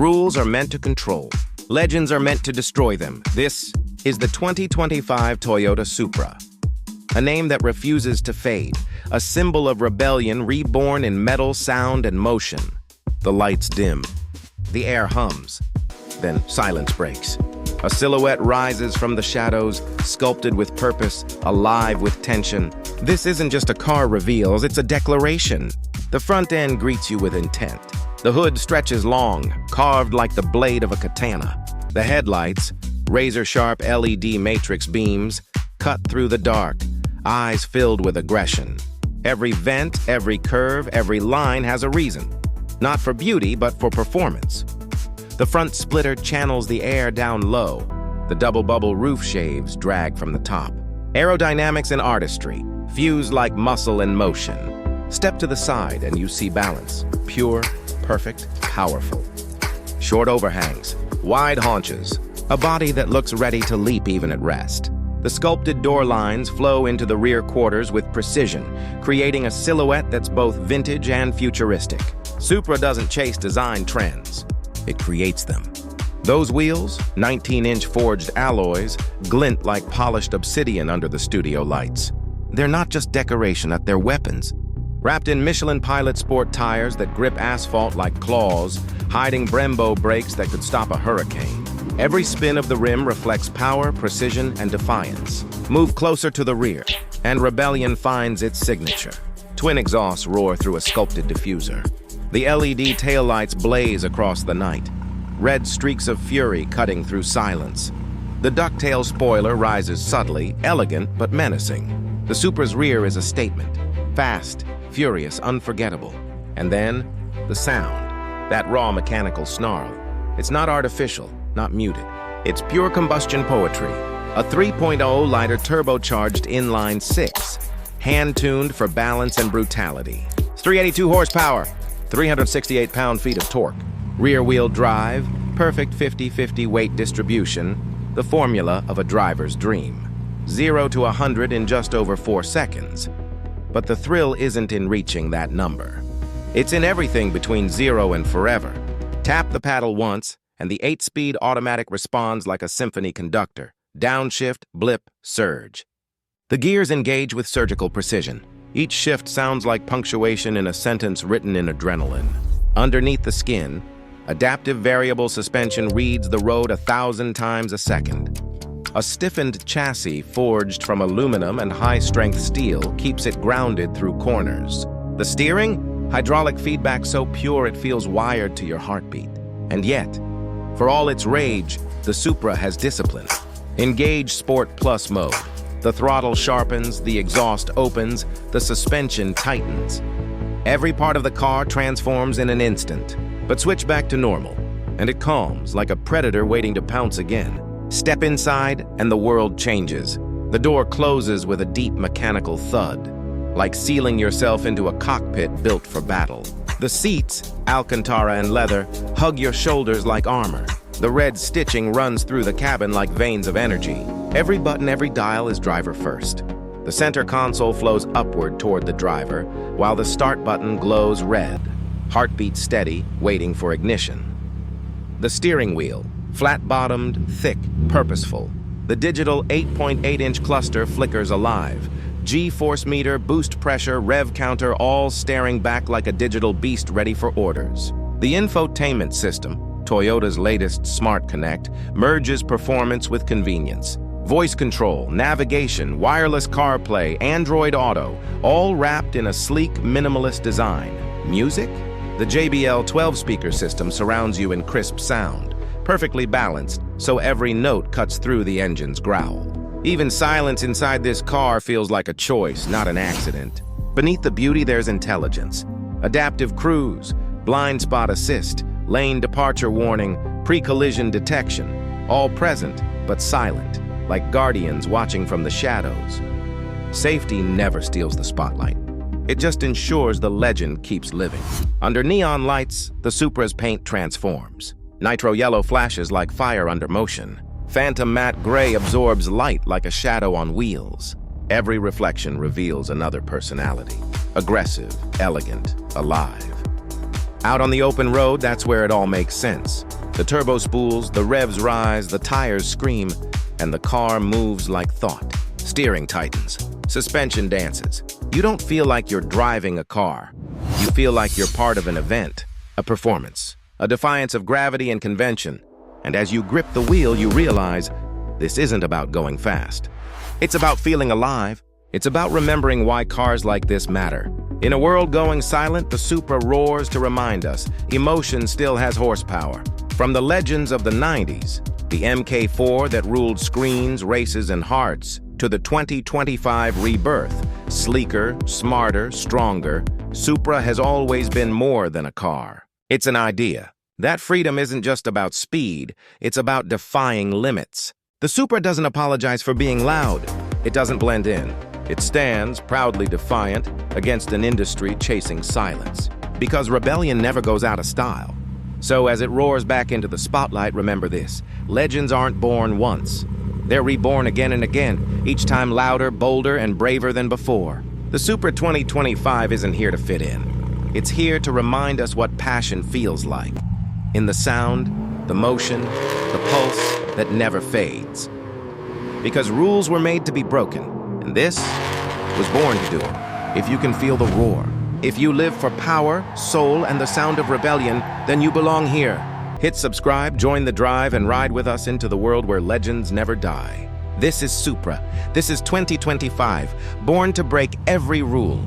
Rules are meant to control. Legends are meant to destroy them. This is the 2025 Toyota Supra. A name that refuses to fade. A symbol of rebellion reborn in metal, sound, and motion. The lights dim. The air hums. Then silence breaks. A silhouette rises from the shadows, sculpted with purpose, alive with tension. This isn't just a car reveals, it's a declaration. The front end greets you with intent. The hood stretches long, carved like the blade of a katana. The headlights, razor-sharp LED matrix beams, cut through the dark, eyes filled with aggression. Every vent, every curve, every line has a reason. Not for beauty, but for performance. The front splitter channels the air down low. The double-bubble roof shaves drag from the top. Aerodynamics and artistry, fused like muscle and motion. Step to the side and you see balance. Pure, perfect, powerful. Short overhangs, wide haunches, a body that looks ready to leap even at rest. The sculpted door lines flow into the rear quarters with precision, creating a silhouette that's both vintage and futuristic. Supra doesn't chase design trends. It creates them. Those wheels, 19-inch forged alloys, glint like polished obsidian under the studio lights. They're not just decoration, they're weapons. Wrapped in Michelin Pilot Sport tires that grip asphalt like claws, hiding Brembo brakes that could stop a hurricane. Every spin of the rim reflects power, precision, and defiance. Move closer to the rear, and rebellion finds its signature. Twin exhausts roar through a sculpted diffuser. The LED taillights blaze across the night, red streaks of fury cutting through silence. The ducktail spoiler rises subtly, elegant but menacing. The Supra's rear is a statement, fast, furious, unforgettable. And then, the sound, that raw mechanical snarl. It's not artificial, not muted. It's pure combustion poetry. A 3.0 liter turbocharged inline-six, hand-tuned for balance and brutality. It's 382 horsepower. 368 pound-feet of torque, rear-wheel drive, perfect 50-50 weight distribution, the formula of a driver's dream. 0 to 100 in just over 4 seconds. But the thrill isn't in reaching that number. It's in everything between 0 and forever. Tap the paddle once, and the 8-speed automatic responds like a symphony conductor. Downshift, blip, surge. The gears engage with surgical precision. Each shift sounds like punctuation in a sentence written in adrenaline. Underneath the skin, adaptive variable suspension reads the road 1,000 times a second. A stiffened chassis forged from aluminum and high-strength steel keeps it grounded through corners. The steering? Hydraulic feedback so pure it feels wired to your heartbeat. And yet, for all its rage, the Supra has discipline. Engage Sport Plus mode. The throttle sharpens, the exhaust opens, the suspension tightens. Every part of the car transforms in an instant, but switch back to normal, and it calms like a predator waiting to pounce again. Step inside, and the world changes. The door closes with a deep mechanical thud, like sealing yourself into a cockpit built for battle. The seats, Alcantara and leather, hug your shoulders like armor. The red stitching runs through the cabin like veins of energy. Every button, every dial is driver first. The center console flows upward toward the driver, while the start button glows red. Heartbeat steady, waiting for ignition. The steering wheel, flat-bottomed, thick, purposeful. The digital 8.8-inch cluster flickers alive. G-force meter, boost pressure, rev counter, all staring back like a digital beast ready for orders. The infotainment system, Toyota's latest Smart Connect, merges performance with convenience. Voice control, navigation, wireless CarPlay, Android Auto, all wrapped in a sleek, minimalist design. Music? The JBL 12-speaker system surrounds you in crisp sound, perfectly balanced, so every note cuts through the engine's growl. Even silence inside this car feels like a choice, not an accident. Beneath the beauty, there's intelligence. Adaptive cruise, blind spot assist, lane departure warning, pre-collision detection, all present but silent, like guardians watching from the shadows. Safety never steals the spotlight. It just ensures the legend keeps living. Under neon lights, the Supra's paint transforms. Nitro Yellow flashes like fire under motion. Phantom matte gray absorbs light like a shadow on wheels. Every reflection reveals another personality. Aggressive, elegant, alive. Out on the open road, that's where it all makes sense. The turbo spools, the revs rise, the tires scream, and the car moves like thought. Steering tightens, suspension dances. You don't feel like you're driving a car. You feel like you're part of an event, a performance, a defiance of gravity and convention. And as you grip the wheel, you realize this isn't about going fast. It's about feeling alive. It's about remembering why cars like this matter. In a world going silent, the Supra roars to remind us emotion still has horsepower. From the legends of the 90s, the MK4 that ruled screens, races, and hearts, to the 2025 rebirth, sleeker, smarter, stronger, Supra has always been more than a car. It's an idea. That freedom isn't just about speed, it's about defying limits. The Supra doesn't apologize for being loud. It doesn't blend in. It stands, proudly defiant, against an industry chasing silence. Because rebellion never goes out of style. So as it roars back into the spotlight, remember this: legends aren't born once. They're reborn again and again, each time louder, bolder, and braver than before. The Supra 2025 isn't here to fit in. It's here to remind us what passion feels like. In the sound, the motion, the pulse that never fades. Because rules were made to be broken, and this was born to do it. If you can feel the roar, if you live for power, soul, and the sound of rebellion, then you belong here. Hit subscribe, join the drive, and ride with us into the world where legends never die. This is Supra. This is 2025, born to break every rule.